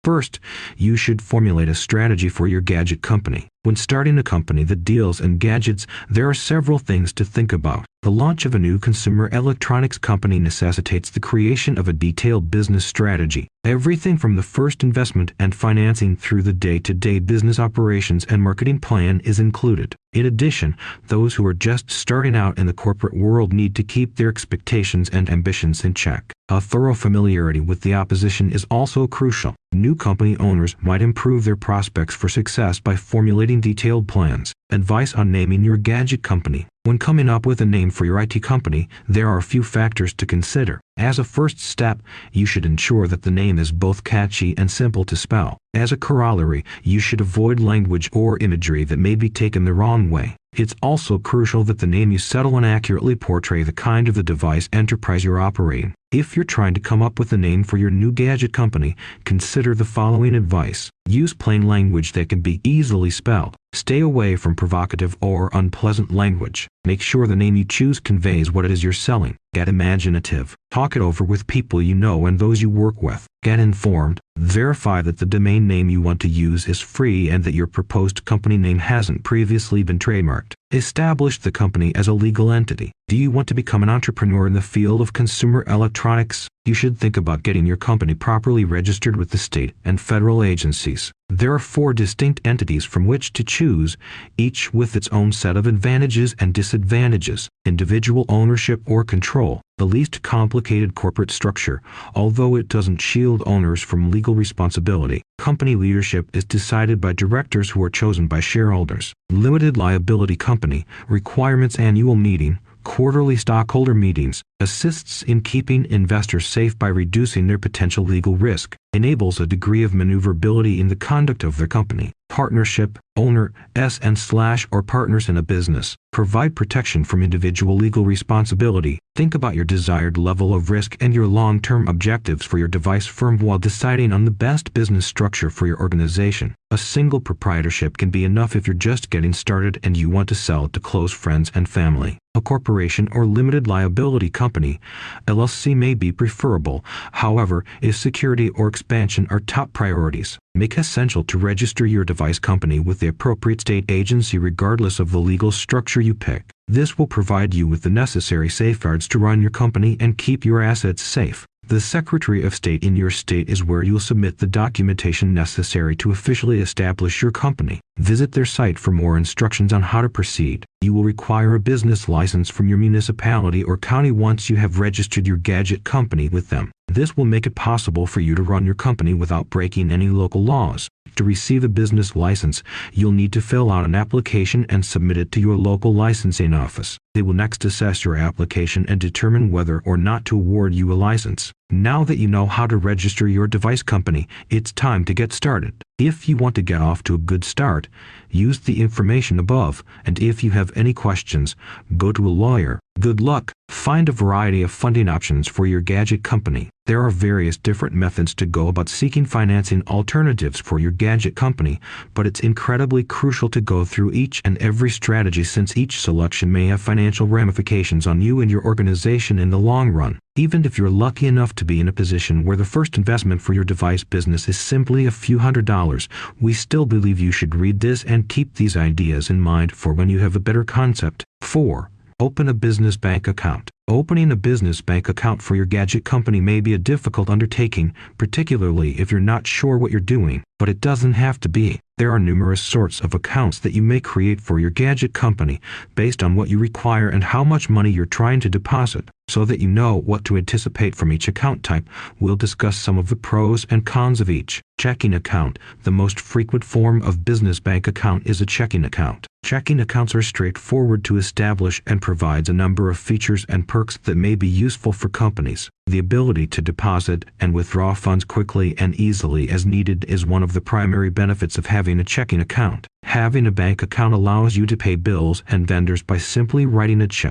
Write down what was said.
First, you should formulate a strategy for your gadget company. When starting a company that deals in gadgets, there are several things to think about. The launch of a new consumer electronics company necessitates the creation of a detailed business strategy. Everything from the first investment and financing through the day-to-day business operations and marketing plan is included. In addition, those who are just starting out in the corporate world need to keep their expectations and ambitions in check. A thorough familiarity with the opposition is also crucial. New company owners might improve their prospects for success by formulating detailed plans. Advice on naming your gadget company. When coming up with a name for your IT company, there are a few factors to consider. As a first step, you should ensure that the name is both catchy and simple to spell. As a corollary, you should avoid language or imagery that may be taken the wrong way. It's also crucial that the name you settle on accurately portray the kind of the device enterprise you're operating. If you're trying to come up with a name for your new gadget company, consider the following advice. Use plain language that can be easily spelled. Stay away from provocative or unpleasant language. Make sure the name you choose conveys what it is you're selling. Get imaginative. Talk it over with people you know and those you work with. Get informed. Verify that the domain name you want to use is free and that your proposed company name hasn't previously been trademarked. Establish the company as a legal entity. Do you want to become an entrepreneur in the field of consumer electronics? You should think about getting your company properly registered with the state and federal agencies. There are 4 distinct entities from which to choose, each with its own set of advantages and disadvantages. Individual ownership or control, the least complicated corporate structure, although it doesn't shield owners from legal responsibility. Company leadership is decided by directors who are chosen by shareholders. Limited liability company, requirements annual meeting, quarterly stockholder meetings, assists in keeping investors safe by reducing their potential legal risk, enables a degree of maneuverability in the conduct of their company. Partnership, owner, S&/or partners in a business, provide protection from individual legal responsibility. Think about your desired level of risk and your long-term objectives for your device firm while deciding on the best business structure for your organization. A single proprietorship can be enough if you're just getting started and you want to sell to close friends and family. A corporation or limited liability company, LLC, may be preferable. However, if security or expansion are top priorities, make it essential to register your device company with the appropriate state agency regardless of the legal structure you pick. This will provide you with the necessary safeguards to run your company and keep your assets safe. The Secretary of State in your state is where you'll submit the documentation necessary to officially establish your company. Visit their site for more instructions on how to proceed. You will require a business license from your municipality or county once you have registered your gadget company with them. This will make it possible for you to run your company without breaking any local laws. To receive a business license, you'll need to fill out an application and submit it to your local licensing office. They will next assess your application and determine whether or not to award you a license. Now that you know how to register your device company, it's time to get started. If you want to get off to a good start, use the information above, and if you have any questions, go to a lawyer. Good luck. Find a variety of funding options for your gadget company. There are various different methods to go about seeking financing alternatives for your gadget company, but it's incredibly crucial to go through each and every strategy since each selection may have financial ramifications on you and your organization in the long run. Even if you're lucky enough to be in a position where the first investment for your device business is simply a few $100s, we still believe you should read this and keep these ideas in mind for when you have a better concept. 4. Open a business bank account. Opening a business bank account for your gadget company may be a difficult undertaking, particularly if you're not sure what you're doing, but it doesn't have to be. There are numerous sorts of accounts that you may create for your gadget company based on what you require and how much money you're trying to deposit. So that you know what to anticipate from each account type, we'll discuss some of the pros and cons of each. Checking account. The most frequent form of business bank account is a checking account. Checking accounts are straightforward to establish and provides a number of features and perks that may be useful for companies. The ability to deposit and withdraw funds quickly and easily as needed is one of the primary benefits of having a checking account. Having a bank account allows you to pay bills and vendors by simply writing a check.